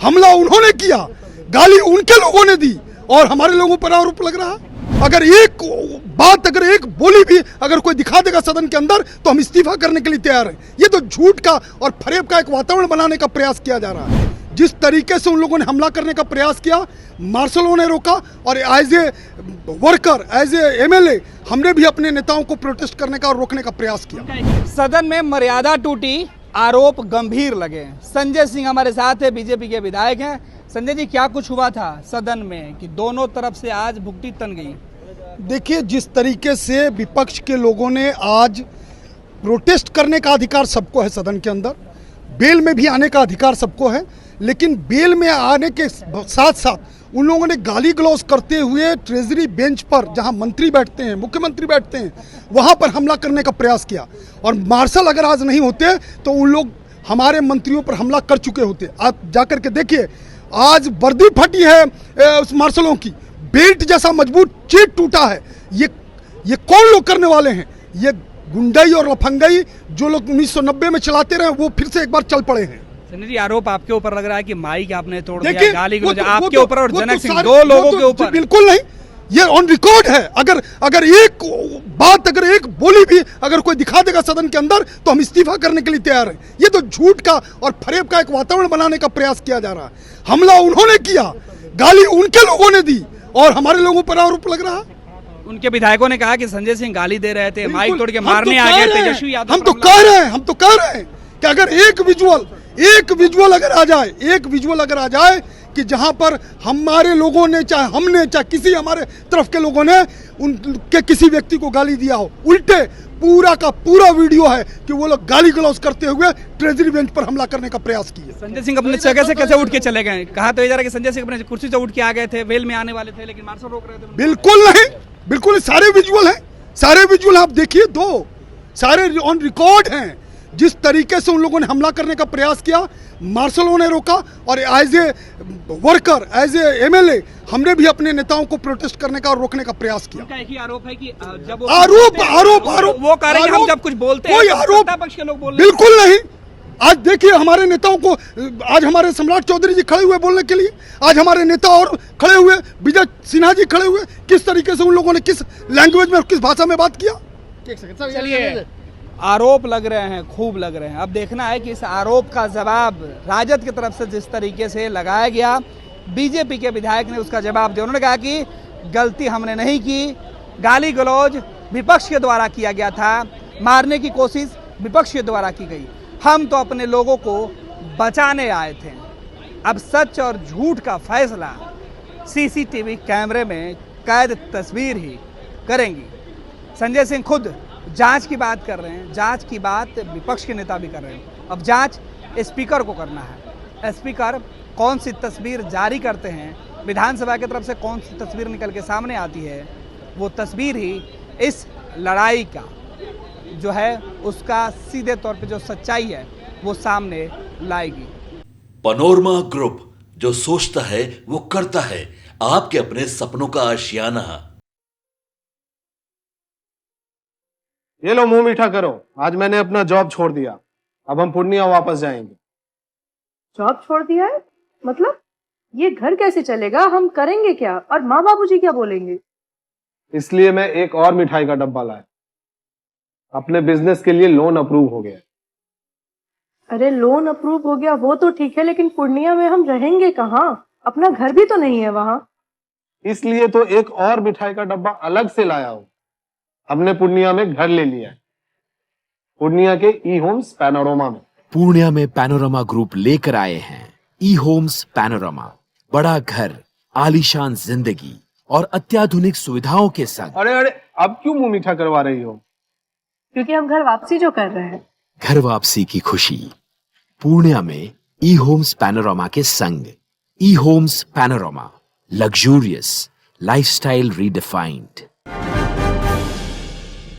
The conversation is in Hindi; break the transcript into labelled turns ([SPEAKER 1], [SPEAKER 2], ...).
[SPEAKER 1] हमला उन्होंने किया, गाली उनके लोगों ने दी और हमारे लोगों पर आरोप लग रहा है। अगर एक बात, अगर एक बोली भी अगर कोई दिखा देगा सदन के अंदर तो हम इस्तीफा करने के लिए तैयार हैं। ये तो झूठ का और फरेब का एक वातावरण बनाने का प्रयास किया जा रहा है। जिस तरीके से उन लोगों ने हमला करने का प्रयास किया, मार्शलों ने रोका और as a worker, as a MLA हमने भी अपने नेताओं को प्रोटेस्ट करने का और रोकने का प्रयास किया।
[SPEAKER 2] सदन में मर्यादा टूटी, आरोप गंभीर लगे। संजय सिंह हमारे साथ है, बीजेपी के विधायक हैं। संजय जी, क्या कुछ हुआ था सदन में कि दोनों तरफ से आज भुगती तन गई?
[SPEAKER 1] देखिए, जिस तरीके से विपक्ष के लोगों ने आज प्रोटेस्ट करने का अधिकार सबको है सदन के अंदर, बेल में भी आने का अधिकार सबको है, लेकिन बेल में आने के साथ साथ उन लोगों ने गाली गलौज करते हुए ट्रेजरी बेंच पर जहां मंत्री बैठते हैं, मुख्यमंत्री बैठते हैं, वहां पर हमला करने का प्रयास किया। और मार्शल अगर आज नहीं होते तो उन लोग हमारे मंत्रियों पर हमला कर चुके होते। आप जाकर के देखिए, आज वर्दी फटी है उस मार्शलों की, बेल्ट जैसा मजबूत चीट टूटा है। ये कौन लोग करने वाले हैं? ये गुंडई और लफंगई जो लोग 1990 में चलाते रहे वो फिर से एक बार चल पड़े हैं।
[SPEAKER 2] संजय जी, आरोप आपके ऊपर लग रहा है कि माइक आपने तोड़ दिया,
[SPEAKER 1] देखिए,
[SPEAKER 2] गाली
[SPEAKER 1] वो
[SPEAKER 2] गलौज
[SPEAKER 1] तो-
[SPEAKER 2] आपके
[SPEAKER 1] वो
[SPEAKER 2] ऊपर और
[SPEAKER 1] तो-
[SPEAKER 2] जनक
[SPEAKER 1] वो तो
[SPEAKER 2] सिंह,
[SPEAKER 1] सारे-
[SPEAKER 2] दो लोगों
[SPEAKER 1] वो तो
[SPEAKER 2] के ऊपर।
[SPEAKER 1] बिल्कुल नहीं, ये ऑन रिकॉर्ड है। अगर एक बात, अगर एक बोली भी अगर कोई दिखा देगा सदन के अंदर तो हम इस्तीफा करने के लिए तैयार हैं। ये तो झूठ का और फरेब का एक वातावरण बनाने का प्रयास किया जा रहा है। हमला उन्होंने किया, गाली उनके लोगों ने दी और हमारे लोगों पर आरोप लग रहा है।
[SPEAKER 2] उनके विधायकों ने कहा कि संजय सिंह गाली दे रहे थे, माइक तोड़ के
[SPEAKER 1] हम तो
[SPEAKER 2] मारने आ
[SPEAKER 1] कह
[SPEAKER 2] गए,
[SPEAKER 1] रहे हैं,
[SPEAKER 2] तेजस्वी यादव
[SPEAKER 1] हम
[SPEAKER 2] पर
[SPEAKER 1] तो
[SPEAKER 2] हमला
[SPEAKER 1] कह रहे हैं कि अगर एक विजुअल अगर आ जाए, एक विजुअल अगर आ जाए कि जहां पर हमारे लोगों ने, चाहे हमने, चाहे किसी हमारे तरफ के लोगों ने उनके किसी व्यक्ति को गाली दिया हो, उल्टे पूरा का पूरा वीडियो है कि वो लोग गाली गलौज करते हुए ट्रेजरी बेंच पर हमला करने का प्रयास किए।
[SPEAKER 2] संजय सिंह अपने जगह से कैसे उठ के चले गए? कहा तो ये जा रहा है कि संजय सिंह अपने कुर्सी से उठ के आ गए थे, वेल में आने वाले थे, लेकिन मार्शल रोक रहे थे।
[SPEAKER 1] बिल्कुल नहीं, बिल्कुल सारे विजुअल हैं, सारे विजुअल आप देखिए, दो सारे ऑन रिकॉर्ड हैं। जिस तरीके से उन लोगों ने हमला करने का प्रयास किया, मार्शलों ने रोका और as a worker, as a MLA हमने भी अपने नेताओं को प्रोटेस्ट करने का और रोकने का प्रयास किया।
[SPEAKER 2] उनका एक ही आरोप है कि जब वो
[SPEAKER 1] आरोप
[SPEAKER 2] वो कह रहे हैं कि हम जब कुछ बोलते हैं
[SPEAKER 1] कोई
[SPEAKER 2] तो
[SPEAKER 1] आरोप
[SPEAKER 2] सत्ता पक्ष के लोग बोल रहे हैं।
[SPEAKER 1] बिल्कुल नहीं। आज देखिए हमारे नेताओं को, आज हमारे सम्राट चौधरी जी खड़े हुए बोलने के लिए, आज हमारे नेता और खड़े हुए, विजय सिन्हा जी खड़े हुए, किस तरीके से उन लोगों ने किस लैंग्वेज में, किस भाषा में बात किया।
[SPEAKER 2] चलिए, आरोप लग रहे हैं, खूब लग रहे हैं। अब देखना है कि इस आरोप का जवाब राजद की तरफ से जिस तरीके से लगाया गया, बीजेपी के विधायक ने उसका जवाब दिया। उन्होंने कहा कि गलती हमने नहीं की, गाली गलौज विपक्ष के द्वारा किया गया था, मारने की कोशिश विपक्ष के द्वारा की गई, हम तो अपने लोगों को बचाने आए थे। अब सच और झूठ का फैसला सीसीटीवी कैमरे में कैद तस्वीर ही करेंगी। संजय सिंह खुद जांच की बात कर रहे हैं, जांच की बात विपक्ष के नेता भी कर रहे हैं। अब जांच स्पीकर को करना है। स्पीकर कौन सी तस्वीर जारी करते हैं, विधानसभा की तरफ से कौन सी तस्वीर निकल के सामने आती है, वो तस्वीर ही इस लड़ाई का जो है उसका सीधे तौर पे जो सच्चाई है वो सामने लाएगी।
[SPEAKER 3] पनोरमा ग्रुप, जो सोचता है वो करता है, आपके अपने सपनों का आशियाना।
[SPEAKER 4] ये लो, मुंह मीठा करो, आज मैंने अपना जॉब छोड़ दिया, अब हम पूर्णिया वापस जाएंगे।
[SPEAKER 5] जॉब छोड़ दिया है? मतलब ये घर कैसे चलेगा? हम करेंगे क्या? और माँ बाबूजी क्या बोलेंगे?
[SPEAKER 4] इसलिए मैं एक और मिठाई का डब्बा लाया, अपने बिजनेस के लिए लोन अप्रूव हो गया।
[SPEAKER 5] अरे लोन अप्रूव हो गया वो तो ठीक है, लेकिन पूर्णिया में हम रहेंगे कहाँ? अपना घर भी तो नहीं है वहाँ।
[SPEAKER 4] इसलिए तो एक और मिठाई का डब्बा अलग से लाया हूँ। हमने पूर्णिया में घर ले लिया है, पूर्णिया के ई होम्स पैनोरमा में।
[SPEAKER 6] पूर्णिया में पैनोरमा ग्रुप लेकर आए हैं ई होम्स पैनोरमा। बड़ा घर, आलीशान जिंदगी और अत्याधुनिक सुविधाओं के संग।
[SPEAKER 4] अरे अब क्यों मुंह मीठा करवा रही हो?
[SPEAKER 5] क्योंकि हम घर वापसी जो कर रहे हैं।
[SPEAKER 6] घर वापसी की खुशी पूर्णिया में ई होम्स पैनोरमा के संग। E Homes Panorama, luxurious lifestyle redefined.